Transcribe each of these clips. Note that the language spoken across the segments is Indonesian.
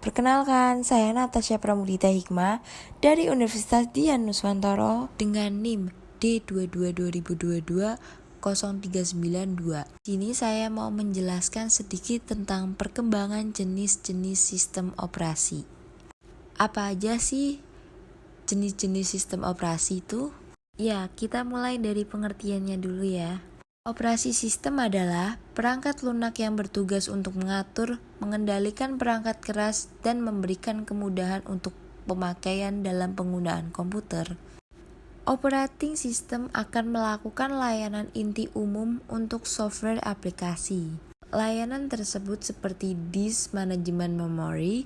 Perkenalkan, saya Natasha Pramudita Hikmah dari Universitas Dian Nuswantoro dengan NIM D22-2022-0392. Sini saya mau menjelaskan sedikit tentang perkembangan jenis-jenis sistem operasi. Apa aja sih jenis-jenis sistem operasi itu? Ya, kita mulai dari pengertiannya dulu ya. Operasi sistem adalah perangkat lunak yang bertugas untuk mengatur, mengendalikan perangkat keras, dan memberikan kemudahan untuk pemakaian dalam penggunaan komputer. Operating system akan melakukan layanan inti umum untuk software aplikasi. Layanan tersebut seperti disk manajemen memori,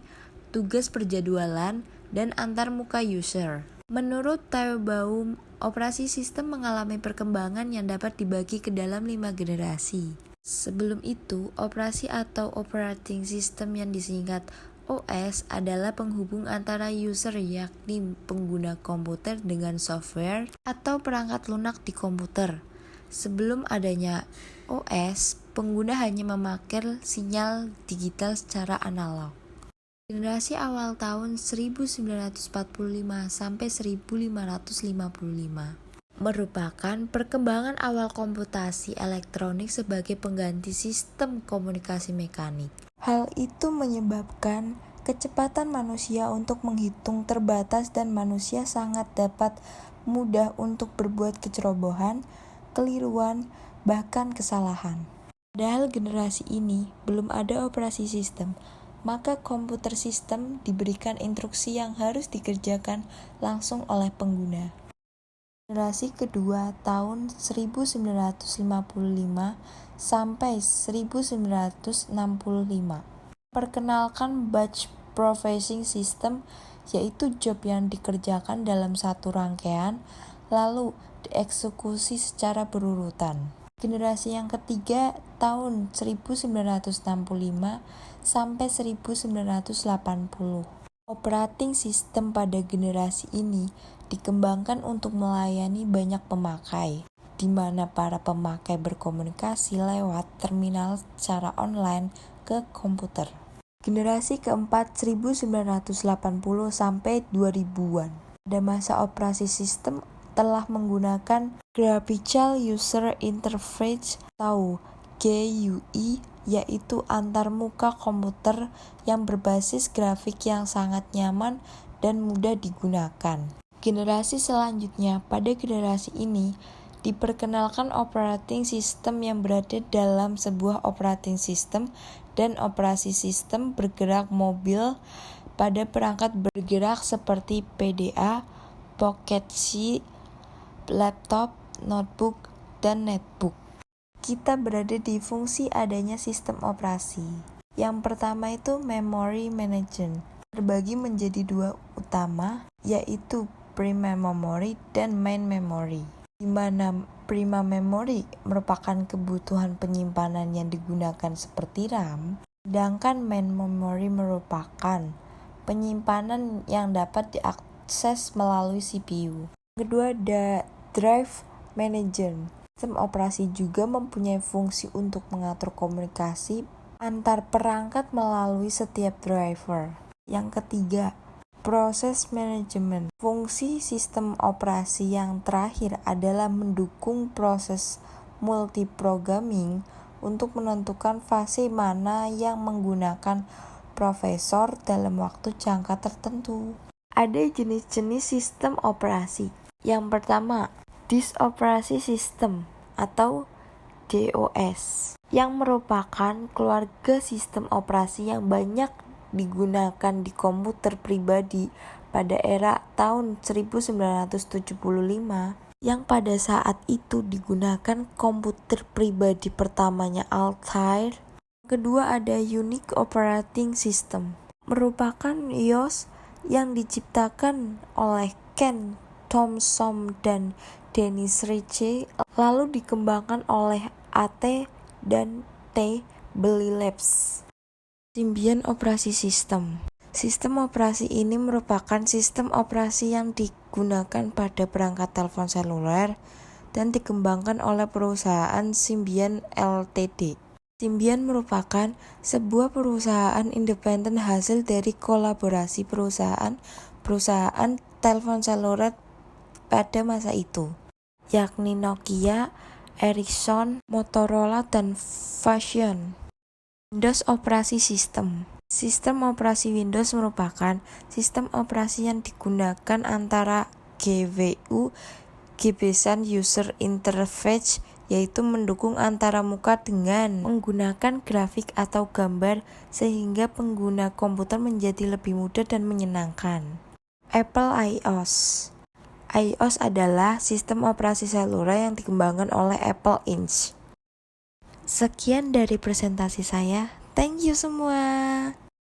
tugas perjadwalan, dan antarmuka user. Menurut Teitelbaum, operasi sistem mengalami perkembangan yang dapat dibagi ke dalam 5 generasi. Sebelum itu, operasi atau operating system yang disingkat OS adalah penghubung antara user yakni pengguna komputer dengan software atau perangkat lunak di komputer. Sebelum adanya OS, pengguna hanya memakai sinyal digital secara analog. Generasi awal tahun 1945 sampai 1555 merupakan perkembangan awal komputasi elektronik sebagai pengganti sistem komunikasi mekanik. Hal itu menyebabkan kecepatan manusia untuk menghitung terbatas dan manusia sangat dapat mudah untuk berbuat kecerobohan, keliruan, bahkan kesalahan. Padahal generasi ini belum ada operasi sistem, maka komputer sistem diberikan instruksi yang harus dikerjakan langsung oleh pengguna. Generasi kedua tahun 1955 sampai 1965 perkenalkan batch processing system, yaitu job yang dikerjakan dalam satu rangkaian lalu dieksekusi secara berurutan. Generasi yang ketiga tahun 1965 sampai 1980. Operating system pada generasi ini dikembangkan untuk melayani banyak pemakai, di mana para pemakai berkomunikasi lewat terminal secara online ke komputer. Generasi keempat 1980 sampai 2000-an. Pada masa operasi sistem telah menggunakan Graphical User Interface atau GUI, yaitu antarmuka komputer yang berbasis grafik yang sangat nyaman dan mudah digunakan. Generasi selanjutnya, pada generasi ini diperkenalkan operating system yang berada dalam sebuah operating system dan operasi sistem bergerak mobil pada perangkat bergerak seperti PDA, Pocket C, laptop, notebook, dan netbook. Kita berada di fungsi adanya sistem operasi. Yang pertama itu memory management. Terbagi menjadi dua utama, yaitu primary memory dan main memory. Di mana primary memory merupakan kebutuhan penyimpanan yang digunakan seperti RAM, sedangkan main memory merupakan penyimpanan yang dapat diakses melalui CPU. Kedua ada drive management. Sistem operasi juga mempunyai fungsi untuk mengatur komunikasi antar perangkat melalui setiap driver. Yang ketiga, proses management. Fungsi sistem operasi yang terakhir adalah mendukung proses multiprogramming untuk menentukan fase mana yang menggunakan prosesor dalam waktu jangka tertentu. Ada jenis-jenis sistem operasi. Yang pertama, Disk Operasi System atau DOS, yang merupakan keluarga sistem operasi yang banyak digunakan di komputer pribadi pada era tahun 1975, yang pada saat itu digunakan komputer pribadi pertamanya Altair. Kedua ada Unix Operating System, merupakan OS yang diciptakan oleh Ken Thompson dan Dennis Ritchie, lalu dikembangkan oleh AT dan T. Bell Labs. Symbian Operasi System. Sistem operasi ini merupakan sistem operasi yang digunakan pada perangkat telepon seluler dan dikembangkan oleh perusahaan Symbian Ltd. Symbian merupakan sebuah perusahaan independen hasil dari kolaborasi perusahaan telepon seluler pada masa itu, yakni Nokia, Ericsson, Motorola, dan Fusion. Windows Operasi Sistem. Sistem operasi Windows merupakan sistem operasi yang digunakan antara GPU, Gibson User Interface, yaitu mendukung antara muka dengan menggunakan grafik atau gambar sehingga pengguna komputer menjadi lebih mudah dan menyenangkan. Apple iOS. iOS adalah sistem operasi seluler yang dikembangkan oleh Apple Inc. Sekian dari presentasi saya. Thank you semua.